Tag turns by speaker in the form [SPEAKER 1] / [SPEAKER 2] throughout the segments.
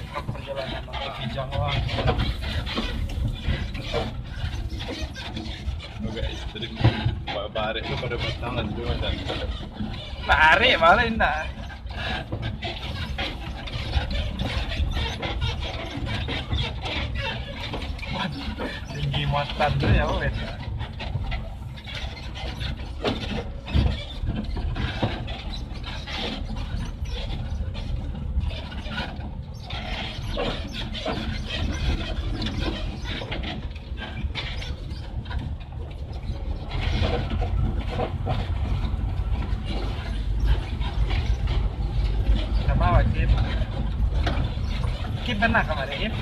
[SPEAKER 1] Perjalanan ke Kijang lah.
[SPEAKER 2] Guys, tadi barik tu pada pasangan tu macam.
[SPEAKER 1] Tarik balik nak. Tinggi muatan tu ya weh. Sama awak Kim. Kim pernah kemarin Kim?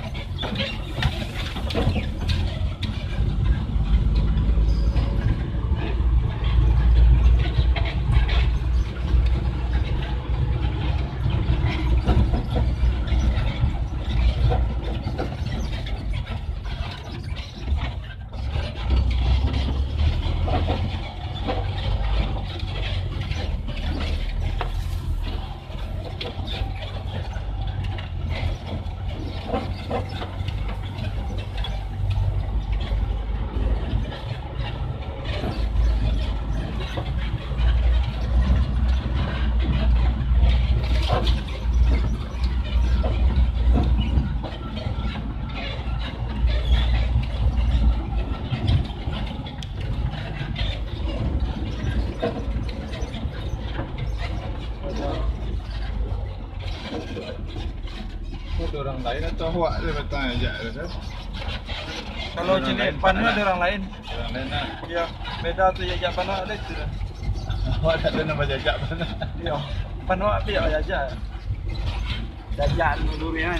[SPEAKER 2] Ada orang lain atau awak dia datang ajak dia?
[SPEAKER 1] Kalau jenis panu ada orang lain.
[SPEAKER 2] Orang lain lah.
[SPEAKER 1] Ya, beda tu jajak panu ada tu dah.
[SPEAKER 2] Awak tak ada nama jajak mana?
[SPEAKER 1] Ya, panu apa ya jajak. Jajak dulu ya.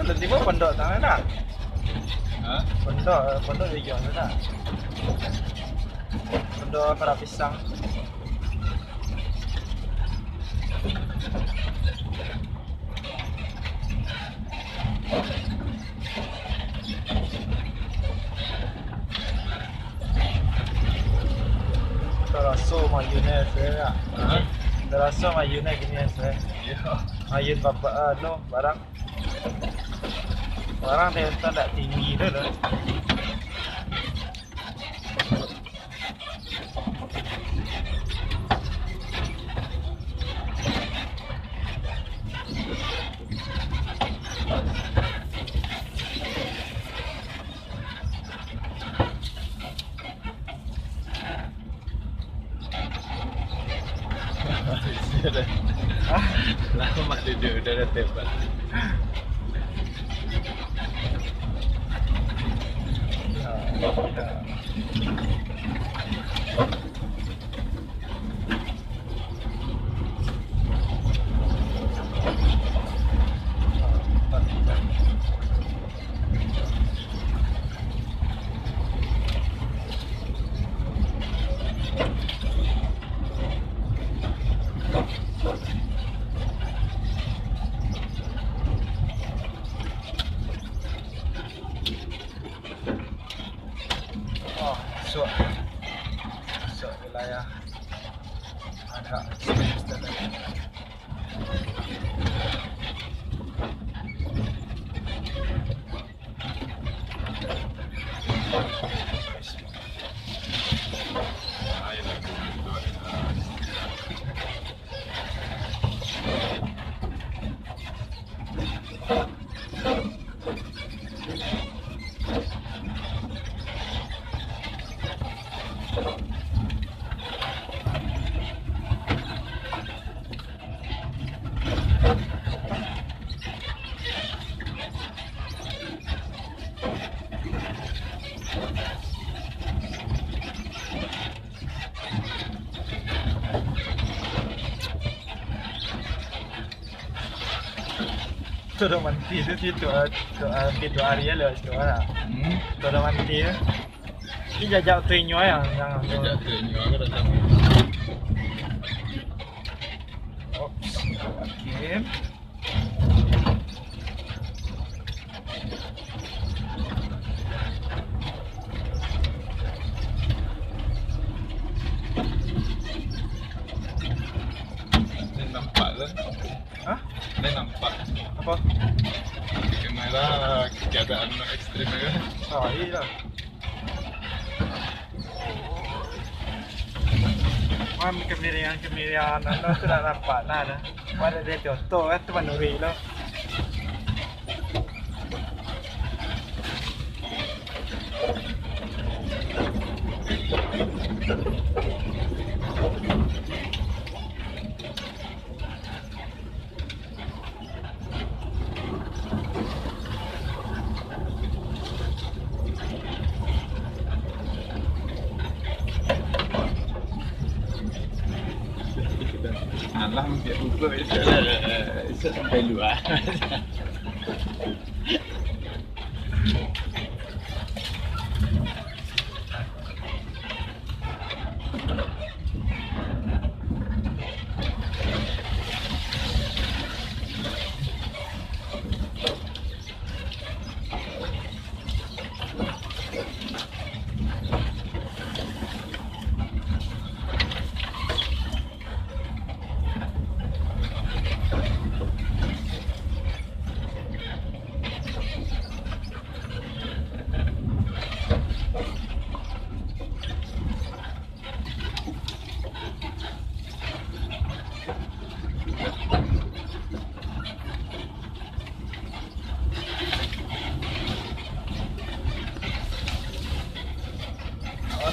[SPEAKER 1] Kalau tiba pondok tangan tak?
[SPEAKER 2] Ha?
[SPEAKER 1] Pondok hijau tak? Pondok Kara Pisang. Terasa mayonnaise saya.
[SPEAKER 2] Ha?
[SPEAKER 1] Terasa mayonnaise gini saya.
[SPEAKER 2] Ya.
[SPEAKER 1] Mayun bapa no barang. Barang dia tak tinggi tu dah.
[SPEAKER 2] Lama mak duduk dah tebal.
[SPEAKER 1] Masuk wilayah ada semester lagi. tu dah mati tu situ pintu Ariel lah situ lah. Tu dah mati tu. Ini jajak tu inyo yang
[SPEAKER 2] Jajak tu ni aku datang.
[SPEAKER 1] Okey.
[SPEAKER 2] Ni nampak kan?
[SPEAKER 1] Hah?
[SPEAKER 2] Ni nampak.
[SPEAKER 1] Apa?
[SPEAKER 2] Kamera keadaan ekstrim kan?
[SPEAKER 1] Oh, iya lah. Kemirian anda tu dah dapat lah dah. Pada dia contoh kan tu manuri lah.
[SPEAKER 2] Alah mungkin ukur itu sampai luar.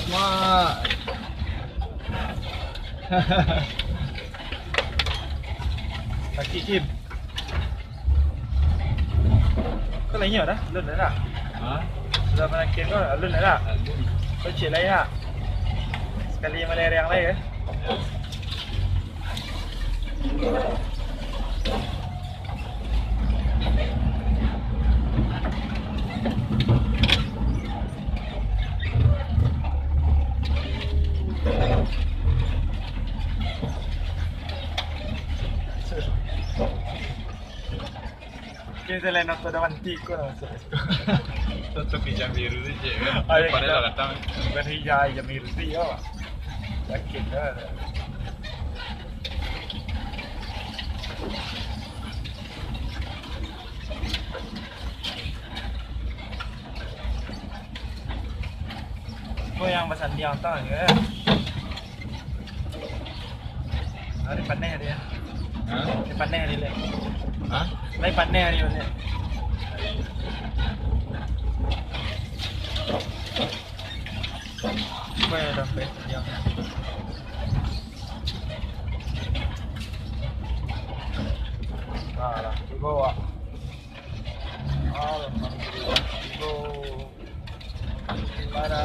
[SPEAKER 2] Mak.
[SPEAKER 1] Kaki Kim. Kau lainnya dah? Lun dah tak?
[SPEAKER 2] Ha?
[SPEAKER 1] Sudah pernah Kim kau? Lun dah tak? Kau cik lain tak? Sekali Malay yang lain ke? Kita lain nak dah mati kau lah.
[SPEAKER 2] Tutup hijab biru tu je kan?
[SPEAKER 1] Ada
[SPEAKER 2] Pada
[SPEAKER 1] kita-
[SPEAKER 2] dah datang.
[SPEAKER 1] Bukan hijau je mirsi kau. Sakit dah. Kau yang pasal dia tahu ke? Hari pandai dia.
[SPEAKER 2] Ha?
[SPEAKER 1] Dia pandai dia.
[SPEAKER 2] Ha?
[SPEAKER 1] Lai pandai hari ni. Kau yang dah pandai dia. Salah, ibu awak. Alhamdulillah, ibu. Mana?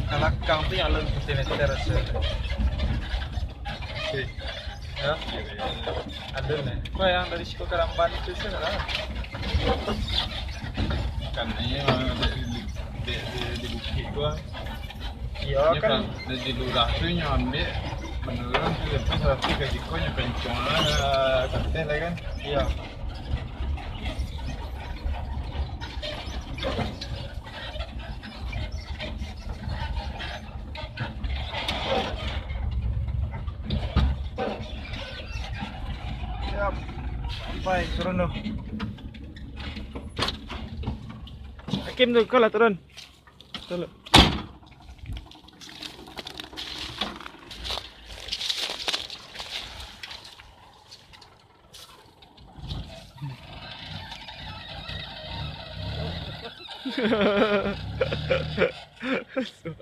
[SPEAKER 1] Kalakang tu yang lebih meter rasa.
[SPEAKER 2] Okay.
[SPEAKER 1] Ya, ada ni. Kau yang dari Siko Karamban itu sana lah.
[SPEAKER 2] Kan ini memang di bukit tu lah.
[SPEAKER 1] Ya
[SPEAKER 2] Dia
[SPEAKER 1] kan.
[SPEAKER 2] di lurah tu yang ambil menurun tu lepas tapi gaji kau yang pencong lah katil lah kan.
[SPEAKER 1] Ya. Siap. Sampai turun tu. Hakim tu kau lah turun. Turun. So.